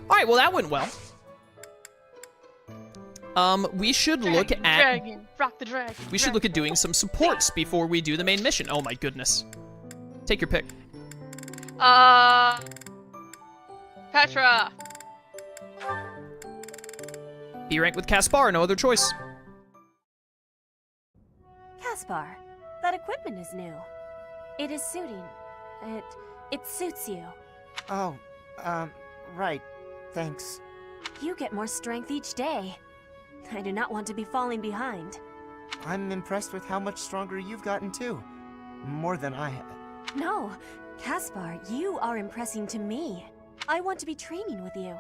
Alright, well that went well. We should look at... Dragon, rock the dragon. We should look at doing some supports before we do the main mission. Oh my goodness. Take your pick. Petra. B rank with Caspar, no other choice. Caspar, that equipment is new. It is suiting. It suits you. Oh, right. Thanks. You get more strength each day. I do not want to be falling behind. I'm impressed with how much stronger you've gotten too. More than I have. No, Caspar, you are impressing to me. I want to be training with you.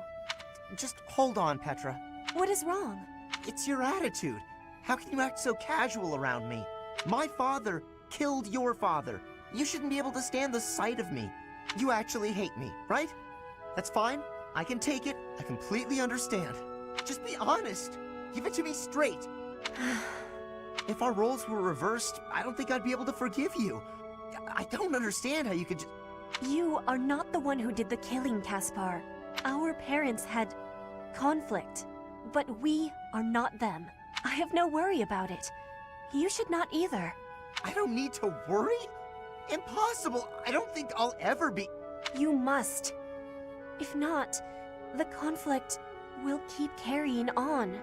Just hold on, Petra. What is wrong? It's your attitude. How can you act so casual around me? My father killed your father. You shouldn't be able to stand the sight of me. You actually hate me, right? That's fine. I can take it. I completely understand. Just be honest. Give it to me straight. If our roles were reversed, I don't think I'd be able to forgive you. I don't understand how you could just... You are not the one who did the killing, Caspar. Our parents had conflict, but we are not them. I have no worry about it. You should not either. I don't need to worry? Impossible! I don't think I'll ever be... You must. If not, the conflict will keep carrying on.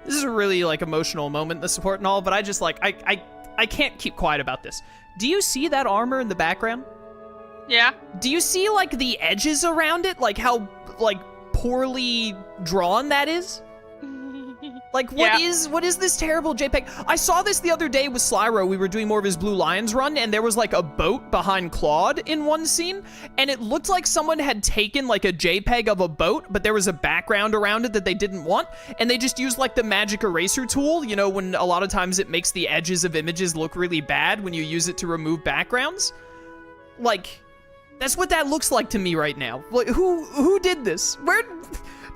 This is a really, like, emotional moment, the support and all, but I just, like, I can't keep quiet about this. Do you see that armor in the background? Yeah. Do you see, like, the edges around it? Like, how, like, poorly drawn that is? Like, what is this terrible JPEG? I saw this the other day with Slyro. We were doing more of his Blue Lions run, and there was, like, a boat behind Claude in one scene, and it looked like someone had taken, like, a JPEG of a boat, but there was a background around it that they didn't want, and they just used, like, the magic eraser tool, you know, when a lot of times it makes the edges of images look really bad when you use it to remove backgrounds. Like, that's what that looks like to me right now. Like, who did this? Where...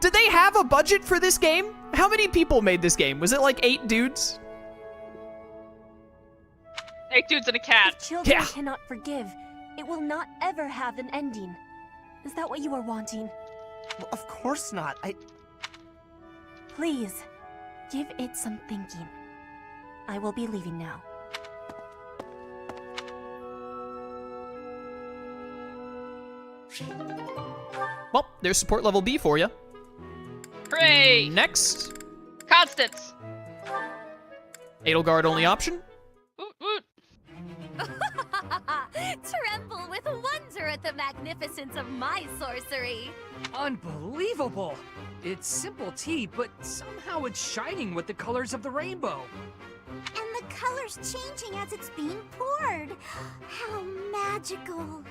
Did they have a budget for this game? How many people made this game? Was it like 8 dudes? 8 dudes and a cat. If children cannot forgive, it will not ever have an ending. Is that what you are wanting? Well, of course not. Please, give it some thinking. I will be leaving now. Well, there's support level B for you. Hooray! Next, Constance. Edelgard only option. Woot woot. Tremble with wonder at the magnificence of my sorcery. Unbelievable! It's simple tea, but somehow it's shining with the colors of the rainbow. And the color's changing as it's being poured. How magical.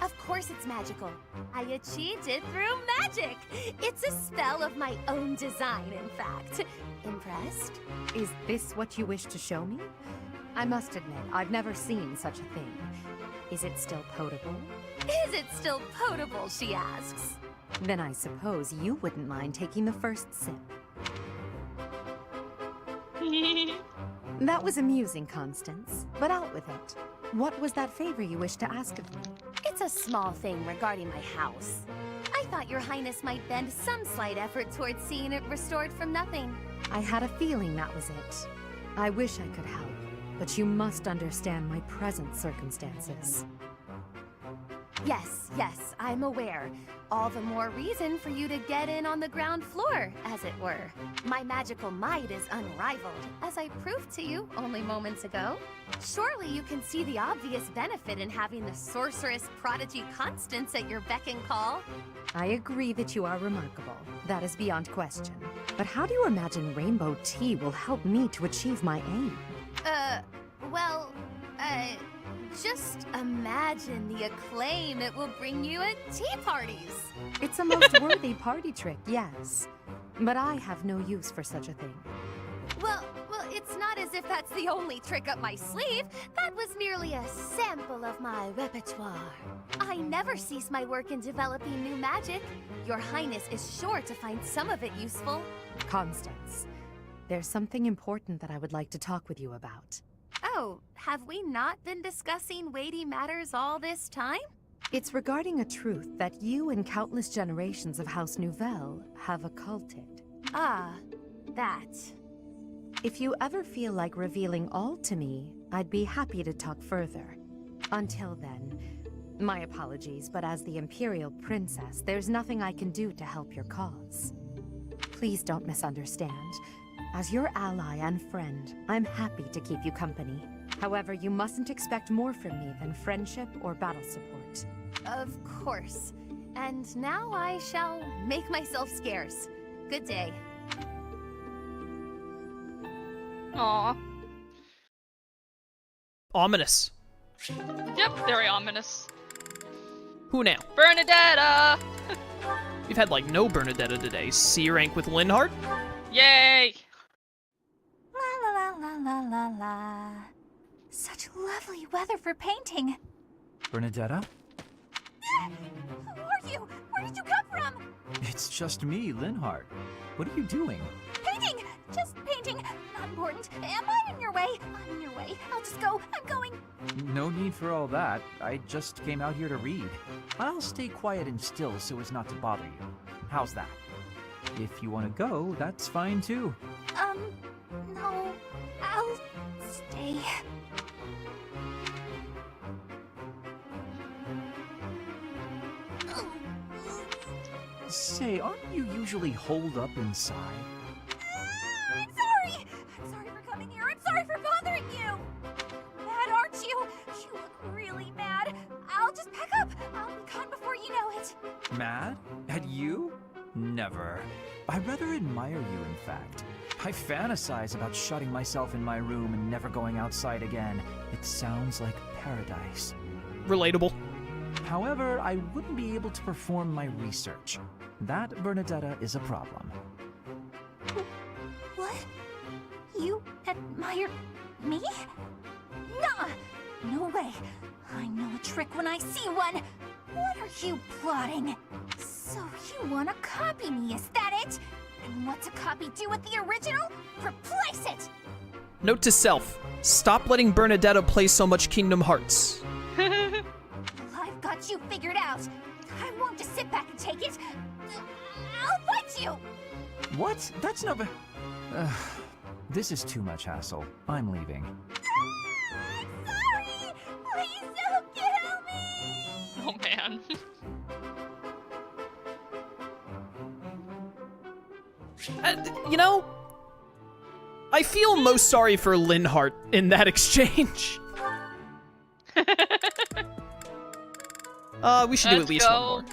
Of course it's magical. I achieved it through magic. It's a spell of my own design, in fact. Impressed? Is this what you wish to show me? I must admit, I've never seen such a thing. Is it still potable? Is it still potable, she asks. Then I suppose you wouldn't mind taking the first sip. That was amusing, Constance, but out with it. What was that favor you wished to ask of me? It's a small thing regarding my house. I thought your highness might bend some slight effort towards seeing it restored from nothing. I had a feeling that was it. I wish I could help, but you must understand my present circumstances. Yes, I'm aware. All the more reason for you to get in on the ground floor, as it were. My magical might is unrivaled, as I proved to you only moments ago. Surely you can see the obvious benefit in having the sorceress prodigy Constance at your beck and call. I agree that you are remarkable. That is beyond question. But how do you imagine rainbow tea will help me to achieve my aim? Just imagine the acclaim it will bring you at tea parties. It's a most worthy party trick, yes. But I have no use for such a thing. Well, it's not as if that's the only trick up my sleeve. That was merely a sample of my repertoire. I never cease my work in developing new magic. Your Highness is sure to find some of it useful. Constance, there's something important that I would like to talk with you about. Oh, have we not been discussing weighty matters all this time? It's regarding a truth that you and countless generations of House Nouvelle have occulted. Ah, that. If you ever feel like revealing all to me, I'd be happy to talk further. Until then, my apologies, but as the Imperial Princess, there's nothing I can do to help your cause. Please don't misunderstand. As your ally and friend, I'm happy to keep you company. However, you mustn't expect more from me than friendship or battle support. Of course. And now I shall make myself scarce. Good day. Aw. Ominous. Yep, very ominous. Who now? Bernadetta! We've had like no Bernadetta today. C rank with Linhardt? Yay! La la la la la la la. Such lovely weather for painting. Bernadetta? Who are you? Where did you come from? It's just me, Linhardt. What are you doing? Painting! Just painting. Not important. Am I in your way? I'm in your way. I'll just go. I'm going. No need for all that. I just came out here to read. I'll stay quiet and still so as not to bother you. How's that? If you want to go, that's fine too. No. I'll stay. Say, aren't you usually holed up inside? I'm sorry! I'm sorry for coming here. I'm sorry for bothering you! Mad, aren't you? You look really mad. I'll just pack up. I'll be gone before you know it. Mad? At you? Never. I rather admire you, in fact. I fantasize about shutting myself in my room and never going outside again. It sounds like paradise. Relatable. However, I wouldn't be able to perform my research. That, Bernadetta, is a problem. What? You admire me? Nah! No way. I know a trick when I see one. What are you plotting? So you want to copy me, is that it? And what's a copy do with the original? Replace it! Note to self. Stop letting Bernadetta play so much Kingdom Hearts. I've got you figured out. I won't just sit back and take it. I'll fight you! What? That's not... This is too much hassle. I'm leaving. I'm sorry! Please don't kill me! Oh man. You know, I feel most sorry for Linhardt in that exchange. We should do at least one more.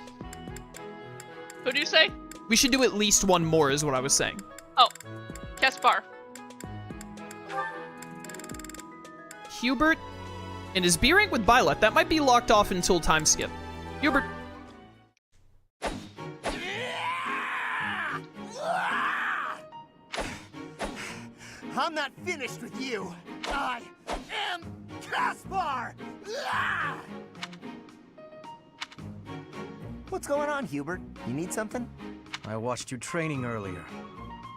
Who do you say? We should do at least one more is what I was saying. Oh, Caspar. Hubert and his B rank with Byleth. That might be locked off until time skip. Hubert. I'm not finished with you. I am Caspar! What's going on, Hubert? You need something? I watched you training earlier.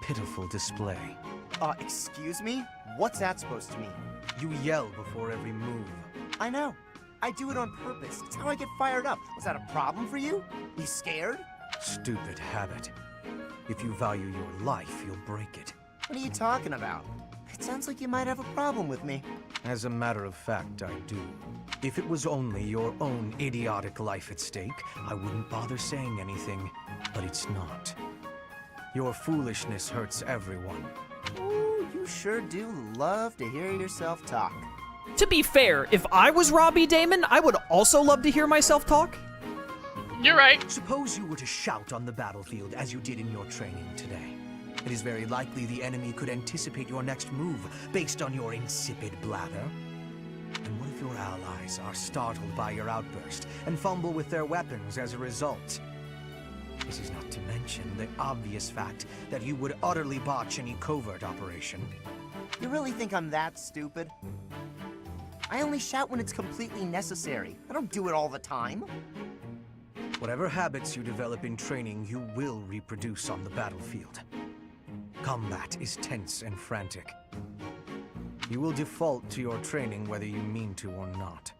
Pitiful display. Excuse me? What's that supposed to mean? You yell before every move. I know. I do it on purpose. It's how I get fired up. Was that a problem for you? You scared? Stupid habit. If you value your life, you'll break it. What are you talking about? It sounds like you might have a problem with me. As a matter of fact, I do. If it was only your own idiotic life at stake, I wouldn't bother saying anything. But it's not. Your foolishness hurts everyone. Ooh, you sure do love to hear yourself talk. To be fair, if I was Robbie Damon, I would also love to hear myself talk. You're right. Suppose you were to shout on the battlefield as you did in your training today. It is very likely the enemy could anticipate your next move based on your insipid blather. And what if your allies are startled by your outburst and fumble with their weapons as a result? This is not to mention the obvious fact that you would utterly botch any covert operation. You really think I'm that stupid? I only shout when it's completely necessary. I don't do it all the time. Whatever habits you develop in training, you will reproduce on the battlefield. Combat is tense and frantic. You will default to your training whether you mean to or not.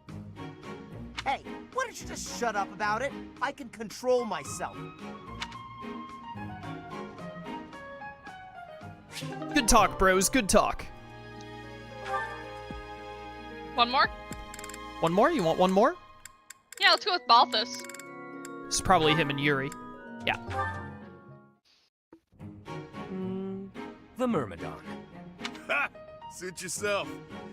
Hey, why don't you just shut up about it? I can control myself. Good talk, bros. Good talk. One more? One more? You want one more? Yeah, let's go with Balthus. It's probably him and Yuri. Yeah. The Myrmidon. Ha! Suit yourself.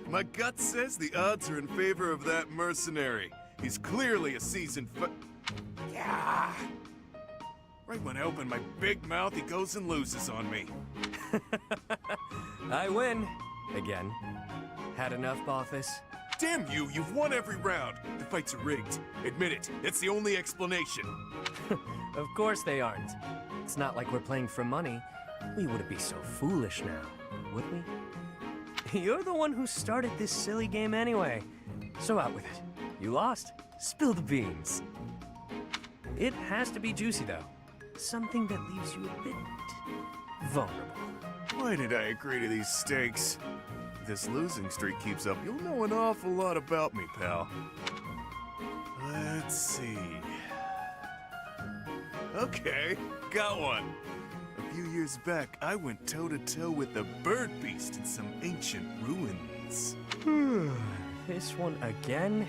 My gut says the odds are in favor of that mercenary. He's clearly a seasoned Yeah. Right when I open my big mouth, he goes and loses on me. I win. Again. Had enough, Balthus? Damn you, you've won every round. The fights are rigged. Admit it, that's the only explanation. Of course they aren't. It's not like we're playing for money. We wouldn't be so foolish now, would we? You're the one who started this silly game anyway. So out with it. You lost. Spill the beans. It has to be juicy, though. Something that leaves you a bit vulnerable. Why did I agree to these stakes? If this losing streak keeps up, you'll know an awful lot about me, pal. Let's see. Okay, got one. A few years back, I went toe-to-toe with the bird beast in some ancient ruins. This one again?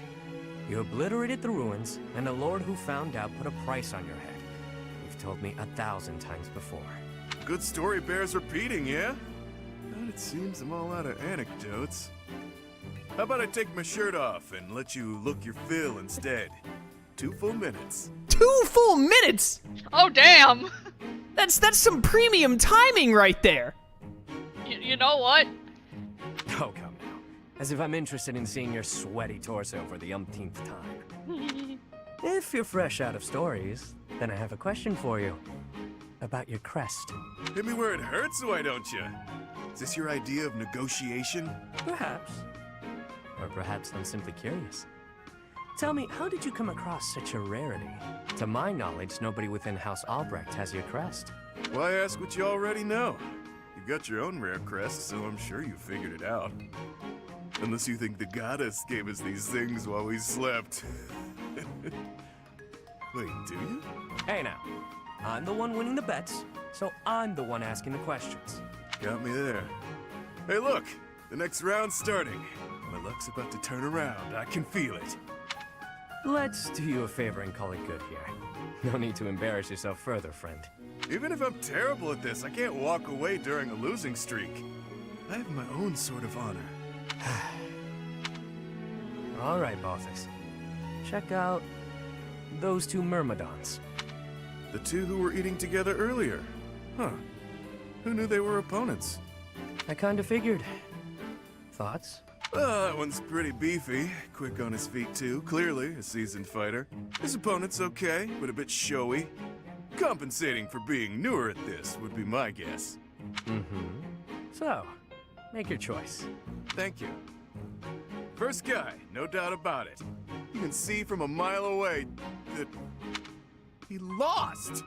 You obliterated the ruins, and the Lord who found out put a price on your head. You've told me 1,000 times before. Good story bears repeating, yeah? But it seems I'm all out of anecdotes. How about I take my shirt off and let you look your fill instead? 2 full minutes. 2 full minutes? Oh, damn! That's some premium timing right there. You know what? Oh, come now. As if I'm interested in seeing your sweaty torso for the umpteenth time. If you're fresh out of stories, then I have a question for you. About your crest. Hit me where it hurts, why don't you? Is this your idea of negotiation? Perhaps. Or perhaps I'm simply curious. Tell me, how did you come across such a rarity? To my knowledge, nobody within House Albrecht has your crest. Why ask what you already know? You've got your own rare crest, so I'm sure you figured it out. Unless you think the goddess gave us these things while we slept. Wait, do you? Hey now, I'm the one winning the bets, so I'm the one asking the questions. Got me there. Hey look, the next round's starting. My luck's about to turn around, I can feel it. Let's do you a favor and call it good here. No need to embarrass yourself further, friend. Even if I'm terrible at this, I can't walk away during a losing streak. I have my own sort of honor. All right, Balthus. Check out those 2 Myrmidons. The 2 who were eating together earlier. Huh. Who knew they were opponents? I kinda figured. Thoughts? That one's pretty beefy. Quick on his feet, too. Clearly a seasoned fighter. His opponent's okay, but a bit showy. Compensating for being newer at this would be my guess. So, make your choice. Thank you. First guy, no doubt about it. You can see from a mile away that he lost.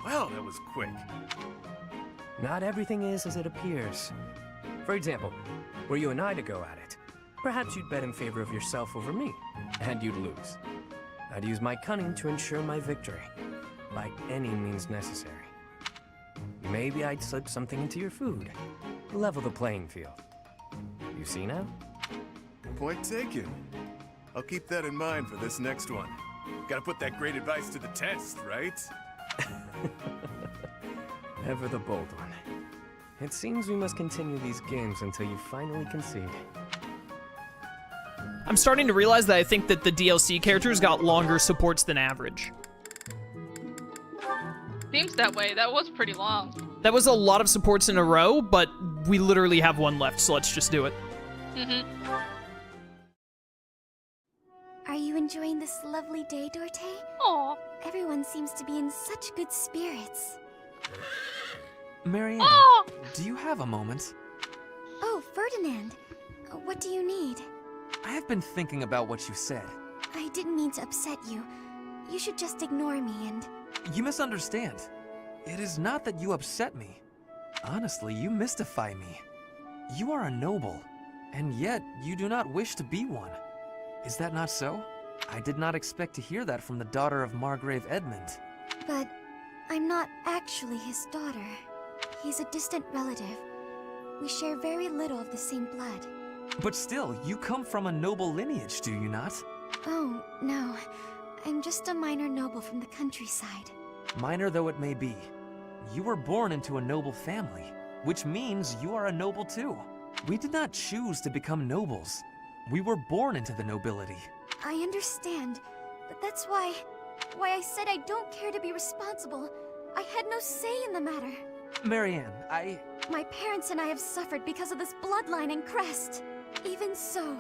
Wow, that was quick. Not everything is as it appears. For example, were you and I to go at it, perhaps you'd bet in favor of yourself over me, and you'd lose. I'd use my cunning to ensure my victory, by any means necessary. Maybe I'd slip something into your food, level the playing field. You see now? Point taken. I'll keep that in mind for this next one. Gotta put that great advice to the test, right? Ever the bold one. It seems we must continue these games until you finally concede. I'm starting to realize that I think that the DLC characters got longer supports than average. Seems that way. That was pretty long. That was a lot of supports in a row, but we literally have one left, so let's just do it. Are you enjoying this lovely day, Dorte? Aw. Everyone seems to be in such good spirits. Marianne, Aw. do you have a moment? Oh, Ferdinand. What do you need? I have been thinking about what you said. I didn't mean to upset you. You should just ignore me and... You misunderstand. It is not that you upset me. Honestly, you mystify me. You are a noble, and yet you do not wish to be one. Is that not so? I did not expect to hear that from the daughter of Margrave Edmund. But I'm not actually his daughter. He's a distant relative. We share very little of the same blood. But still, you come from a noble lineage, do you not? Oh, no. I'm just a minor noble from the countryside. Minor though it may be, you were born into a noble family, which means you are a noble too. We did not choose to become nobles. We were born into the nobility. I understand, but that's why I said I don't care to be responsible. I had no say in the matter. Marianne, My parents and I have suffered because of this bloodline and crest. Even so,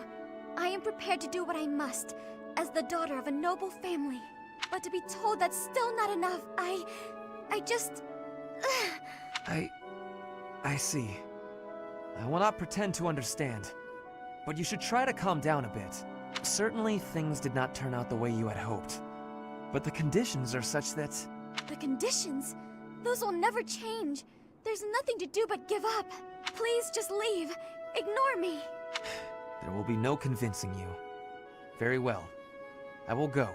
I am prepared to do what I must, as the daughter of a noble family. But to be told that's still not enough, I just... I see. I will not pretend to understand, but you should try to calm down a bit. Certainly things did not turn out the way you had hoped, but the conditions are such that... The conditions? Those will never change. There's nothing to do but give up. Please just leave. Ignore me. There will be no convincing you. Very well. I will go.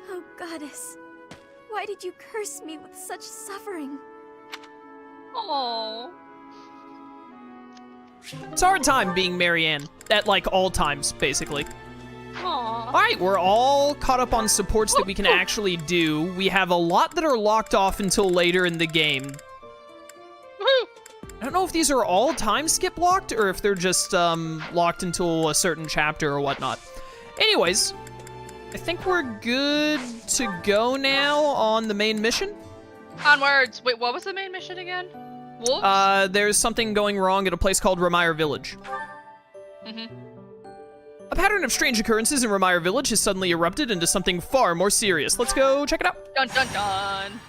Oh, Goddess. Why did you curse me with such suffering? Oh. It's a hard time being Marianne. At, like, all times, basically. Aw. Alright, we're all caught up on supports that we can actually do. We have a lot that are locked off until later in the game. Woohoo! I don't know if these are all time skip locked, or if they're just, locked until a certain chapter or whatnot. Anyways, I think we're good to go now on the main mission. Onwards. Wait, what was the main mission again? Wolves? There's something going wrong at a place called Remire Village. Mm-hmm. A pattern of strange occurrences in Remire Village has suddenly erupted into something far more serious. Let's go check it out. Dun dun dun.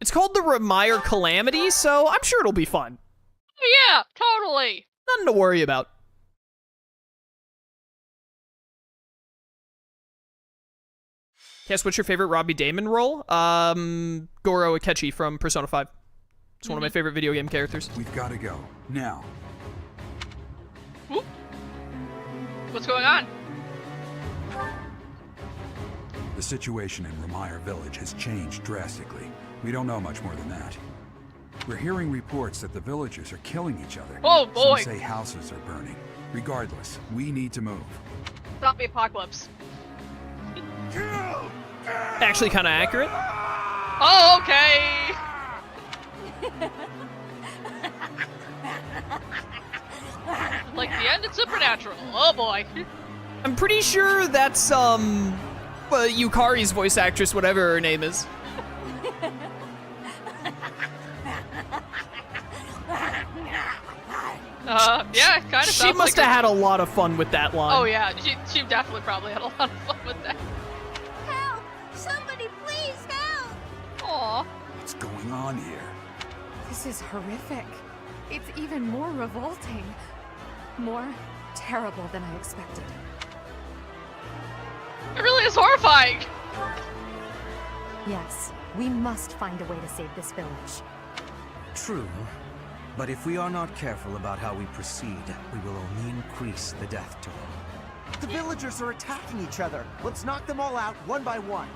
It's called the Remire Calamity, so I'm sure it'll be fun. Yeah, totally. Nothing to worry about. Guess what's your favorite Robbie Damon role? Goro Akechi from Persona 5. It's one of my favorite video game characters. We've got to go. Now. Whoop. What's going on? The situation in Remire Village has changed drastically. We don't know much more than that. We're hearing reports that the villagers are killing each other. Oh boy! Some say houses are burning. Regardless, we need to move. Zombie apocalypse. Actually kind of accurate. Oh, okay. Like the end of Supernatural. Oh boy. I'm pretty sure that's, Yukari's voice actress, whatever her name is. Yeah, kind of. She must have had a lot of fun with that line. Oh yeah, she definitely probably had a lot of fun with that. Help! Somebody please help! Aw. What's going on here? This is horrific. It's even more revolting. More terrible than I expected. It really is horrifying. Yes, we must find a way to save this village. True. But if we are not careful about how we proceed, we will only increase the death toll. The villagers are attacking each other. Let's knock them all out one by one.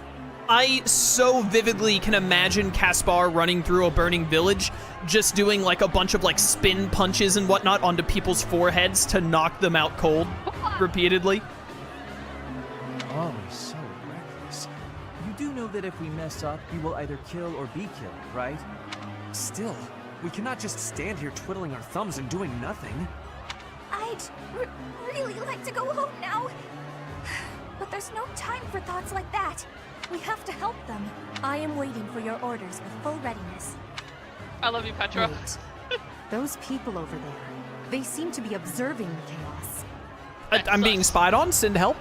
I so vividly can imagine Caspar running through a burning village, just doing like a bunch of like spin punches and whatnot onto people's foreheads to knock them out cold repeatedly. Oh, so reckless. You do know that if we mess up, we will either kill or be killed, right? Still, we cannot just stand here twiddling our thumbs and doing nothing. I'd really like to go home now. But there's no time for thoughts like that. We have to help them. I am waiting for your orders with full readiness. I love you, Petra. Wait. Those people over there, they seem to be observing the chaos. I'm being spied on. Send help.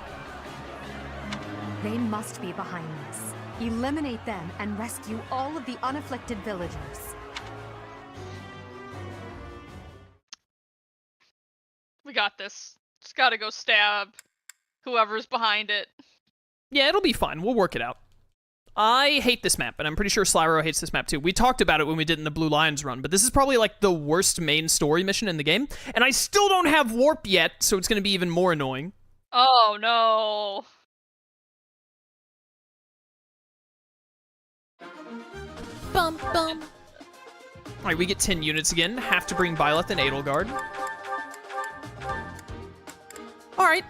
They must be behind this. Eliminate them and rescue all of the unafflicted villagers. We got this. Just gotta go stab whoever's behind it. Yeah, it'll be fine. We'll work it out. I hate this map, and I'm pretty sure Slyro hates this map too. We talked about it when we did in the Blue Lions run, but this is probably like the worst main story mission in the game, and I still don't have warp yet, so it's going to be even more annoying. Oh no. Bum, bum. Alright, we get 10 units again. Have to bring Byleth and Edelgard. Alright,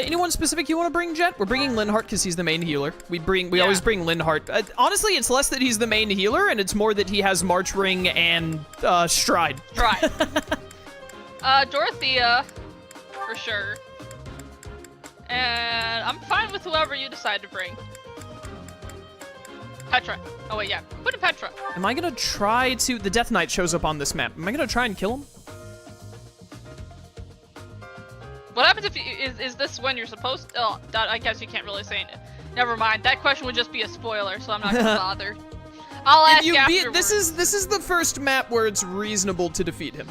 anyone specific you want to bring, Jet? We're bringing Linhardt because he's the main healer. We always bring Linhardt. Honestly, it's less that he's the main healer, and it's more that he has March Ring and, Stride. Stride. Dorothea, for sure. And I'm fine with whoever you decide to bring. Petra. Oh wait, yeah. Put in Petra. Am I gonna try to... The Death Knight shows up on this map. Am I gonna try and kill him? What happens if you, is this when you're supposed to... Oh, that, I guess you can't really say it. Never mind. That question would just be a spoiler, so I'm not gonna bother. I'll ask you afterwards. This is the first map where it's reasonable to defeat him.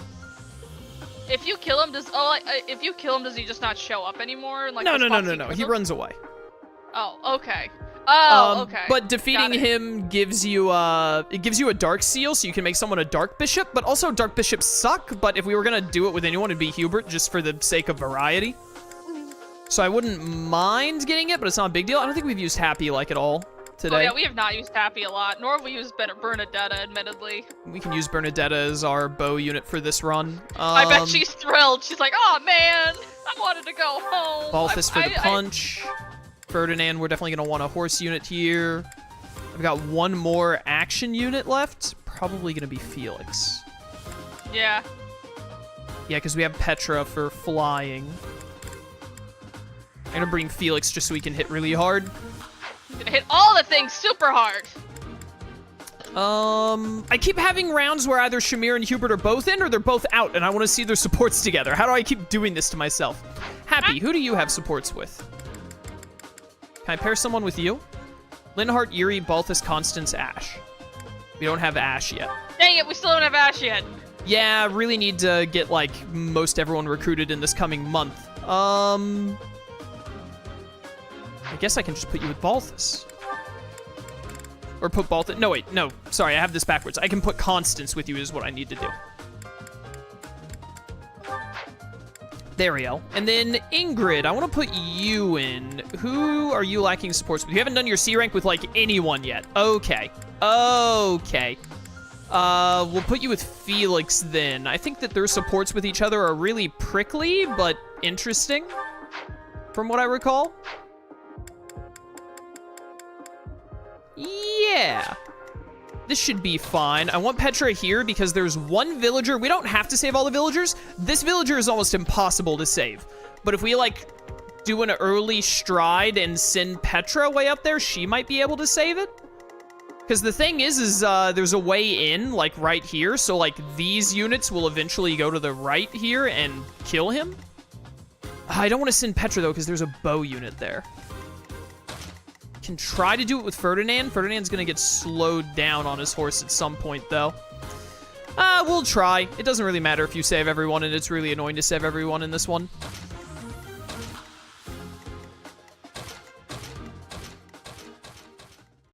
If you kill him, does he just not show up anymore? Like, No. He runs away. Oh, okay. Oh, okay. But defeating him gives you it gives you a dark seal, so you can make someone a dark bishop. But also dark bishops suck. But if we were gonna do it with anyone, it'd be Hubert, just for the sake of variety. So I wouldn't mind getting it, but it's not a big deal. I don't think we've used Happy like at all today. Oh yeah, we have not used Happy a lot, nor have we used Bernadetta, admittedly. We can use Bernadetta as our bow unit for this run. I bet she's thrilled. She's like, oh man, I wanted to go home. Balthus for the punch. Ferdinand, we're definitely going to want a horse unit here. I've got one more action unit left. Probably going to be Felix. Yeah. Yeah, because we have Petra for flying. I'm going to bring Felix just so we can hit really hard. I'm going to hit all the things super hard. I keep having rounds where either Shamir and Hubert are both in or they're both out, and I want to see their supports together. How do I keep doing this to myself? Happy, who do you have supports with? Can I pair someone with you? Linhardt, Yuri, Balthus, Constance, Ash. We don't have Ash yet. Dang it, we still don't have Ash yet. Yeah, really need to get, like, most everyone recruited in this coming month. I guess I can just put you with Balthus. Or put Balthus... No, wait, no. Sorry, I have this backwards. I can put Constance with you is what I need to do. There we go. And then Ingrid, I want to put you in. Who are you lacking supports with? You haven't done your C rank with, like, anyone yet. Okay. Okay. We'll put you with Felix then. I think that their supports with each other are really prickly, but interesting, from what I recall. Yeah. This should be fine. I want Petra here because there's one villager. We don't have to save all the villagers. This villager is almost impossible to save. But if we, like, do an early stride and send Petra way up there, she might be able to save it. Because the thing is there's a way in, like, right here. So, like, these units will eventually go to the right here and kill him. I don't want to send Petra, though, because there's a bow unit there. Can try to do it with Ferdinand. Ferdinand's gonna get slowed down on his horse at some point, though. We'll try. It doesn't really matter if you save everyone, and it's really annoying to save everyone in this one.